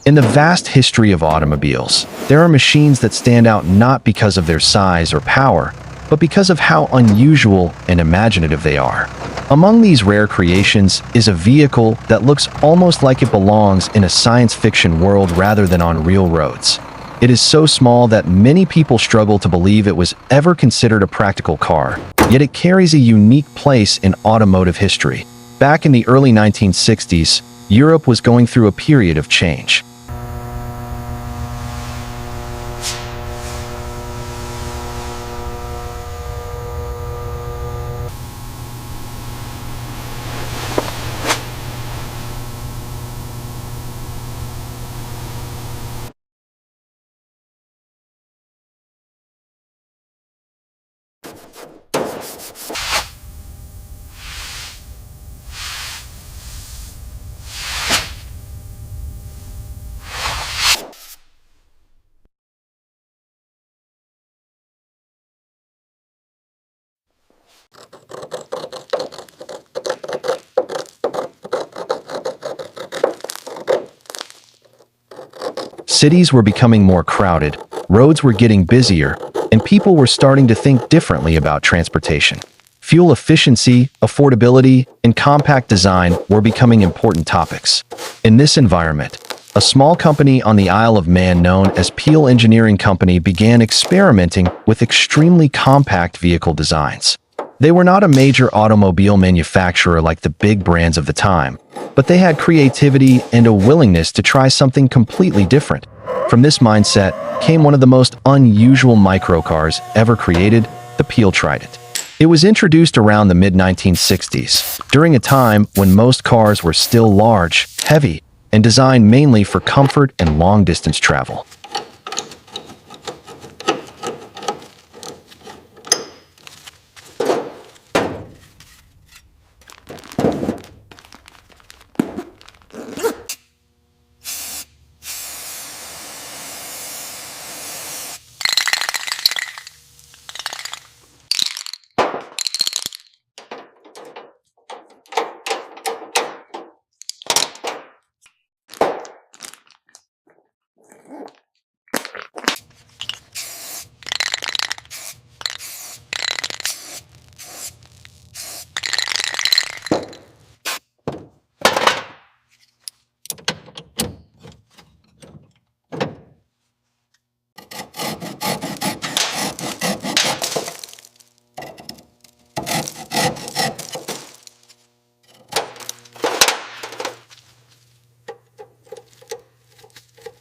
In the vast history of automobiles, there are machines that stand out not because of their size or power, but because of how unusual and imaginative they are. Among these rare creations is a vehicle that looks almost like it belongs in a science fiction world rather than on real roads. It is so small that many people struggle to believe it was ever considered a practical car, yet it carries a unique place in automotive history. Back in the early 1960s, Europe was going through a period of change. Cities were becoming more crowded, roads were getting busier, and people were starting to think differently about transportation. Fuel efficiency, affordability, and compact design were becoming important topics. In this environment, a small company on the Isle of Man known as Peel Engineering Company began experimenting with extremely compact vehicle designs. They were not a major automobile manufacturer like the big brands of the time, but they had creativity and a willingness to try something completely different. From this mindset came one of the most unusual microcars ever created, the Peel Trident. It was introduced around the mid-1960s, during a time when most cars were still large, heavy, and designed mainly for comfort and long-distance travel.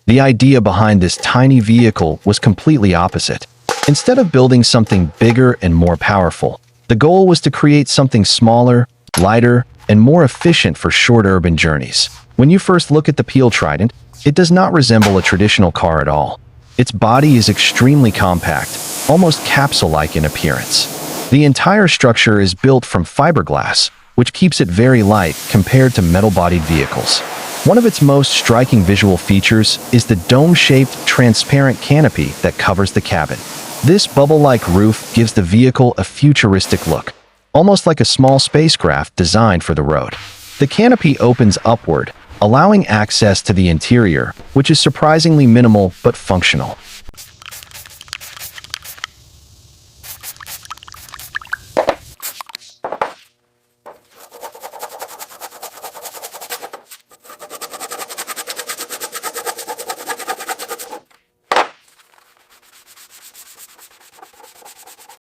The idea behind this tiny vehicle was completely opposite. Instead of building something bigger and more powerful, the goal was to create something smaller, lighter, and more efficient for short urban journeys. When you first look at the Peel Trident, it does not resemble a traditional car at all. Its body is extremely compact, almost capsule-like in appearance. The entire structure is built from fiberglass, which keeps it very light compared to metal-bodied vehicles. One of its most striking visual features is the dome-shaped, transparent canopy that covers the cabin. This bubble-like roof gives the vehicle a futuristic look, almost like a small spacecraft designed for the road. The canopy opens upward, allowing access to the interior, which is surprisingly minimal but functional.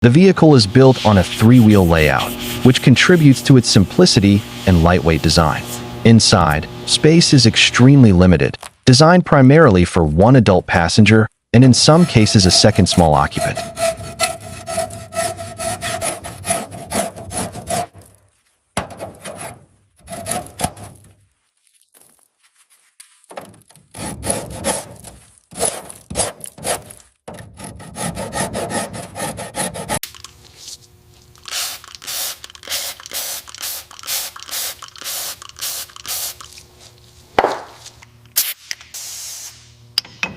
The vehicle is built on a three-wheel layout, which contributes to its simplicity and lightweight design. Inside, space is extremely limited, designed primarily for one adult passenger and in some cases a second small occupant.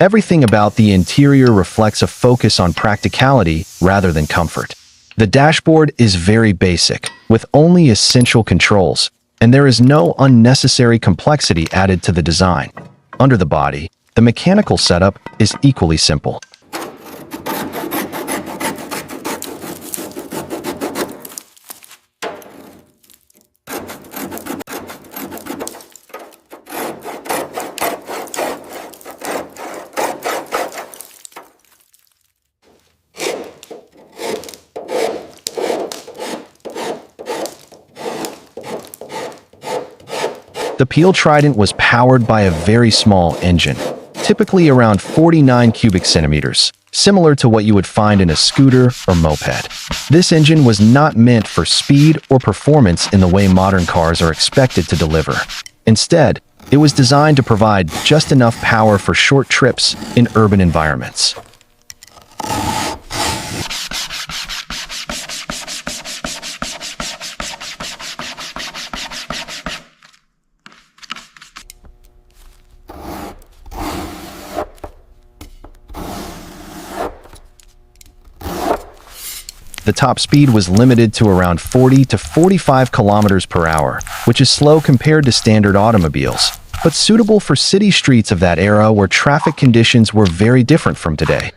Everything about the interior reflects a focus on practicality rather than comfort. The dashboard is very basic, with only essential controls, and there is no unnecessary complexity added to the design. Under the body, the mechanical setup is equally simple. The Peel Trident was powered by a very small engine, typically around 49 cubic centimeters, similar to what you would find in a scooter or moped. This engine was not meant for speed or performance in the way modern cars are expected to deliver. Instead, it was designed to provide just enough power for short trips in urban environments. The top speed was limited to around 40 to 45 kilometers per hour, which is slow compared to standard automobiles, but suitable for city streets of that era where traffic conditions were very different from today.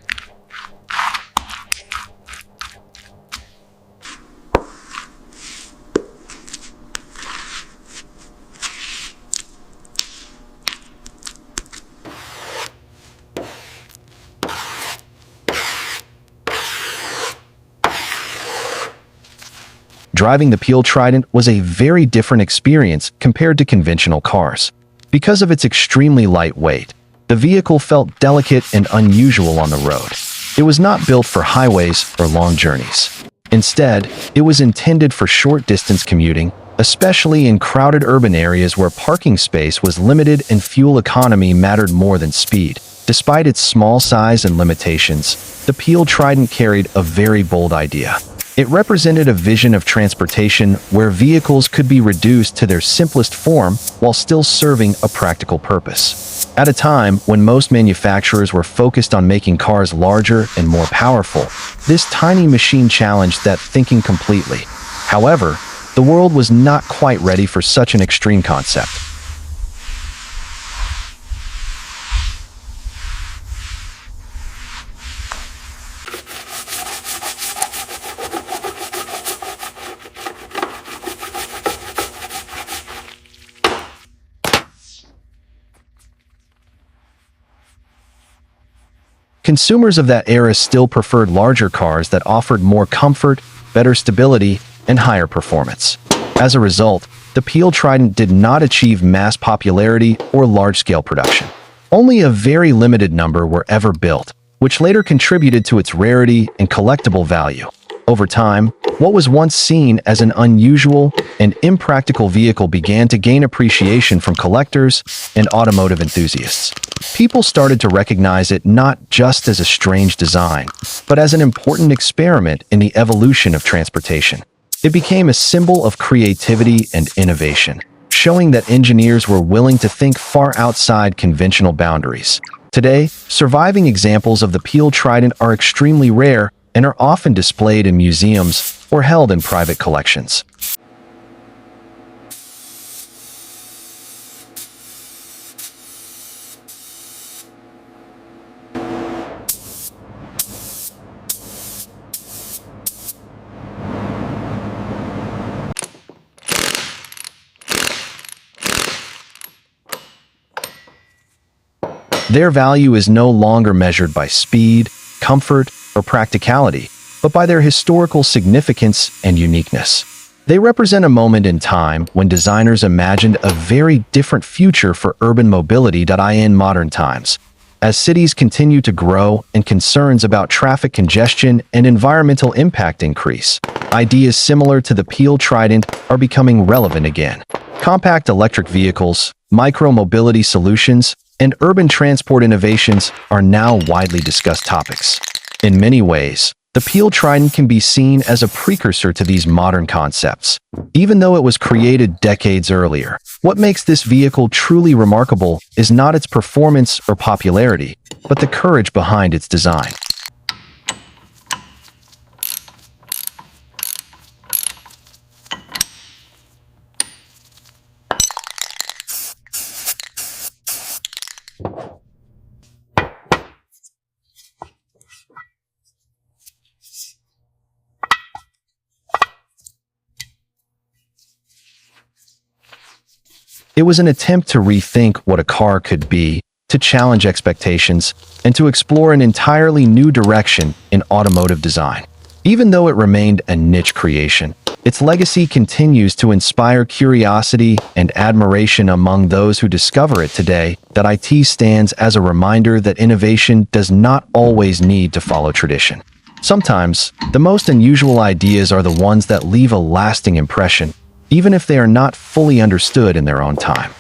Driving the Peel Trident was a very different experience compared to conventional cars. Because of its extremely light weight, the vehicle felt delicate and unusual on the road. It was not built for highways or long journeys. Instead, it was intended for short-distance commuting, especially in crowded urban areas where parking space was limited and fuel economy mattered more than speed. Despite its small size and limitations, the Peel Trident carried a very bold idea. It represented a vision of transportation where vehicles could be reduced to their simplest form while still serving a practical purpose. At a time when most manufacturers were focused on making cars larger and more powerful, this tiny machine challenged that thinking completely. However, the world was not quite ready for such an extreme concept. Consumers of that era still preferred larger cars that offered more comfort, better stability, and higher performance. As a result, the Peel Trident did not achieve mass popularity or large-scale production. Only a very limited number were ever built, which later contributed to its rarity and collectible value. Over time, what was once seen as an unusual and impractical vehicle began to gain appreciation from collectors and automotive enthusiasts. People started to recognize it not just as a strange design, but as an important experiment in the evolution of transportation. It became a symbol of creativity and innovation, showing that engineers were willing to think far outside conventional boundaries. Today, surviving examples of the Peel Trident are extremely rare and are often displayed in museums or held in private collections. Their value is no longer measured by speed, comfort, or practicality, but by their historical significance and uniqueness. They represent a moment in time when designers imagined a very different future for urban mobility in modern times. As cities continue to grow and concerns about traffic congestion and environmental impact increase, ideas similar to the Peel Trident are becoming relevant again. Compact electric vehicles, micro-mobility solutions, and urban transport innovations are now widely discussed topics. In many ways, the Peel Trident can be seen as a precursor to these modern concepts. Even though it was created decades earlier, what makes this vehicle truly remarkable is not its performance or popularity, but the courage behind its design. It was an attempt to rethink what a car could be, to challenge expectations, and to explore an entirely new direction in automotive design. Even though it remained a niche creation, its legacy continues to inspire curiosity and admiration among those who discover it today. That IT stands as a reminder that innovation does not always need to follow tradition. Sometimes, the most unusual ideas are the ones that leave a lasting impression, even if they are not fully understood in their own time.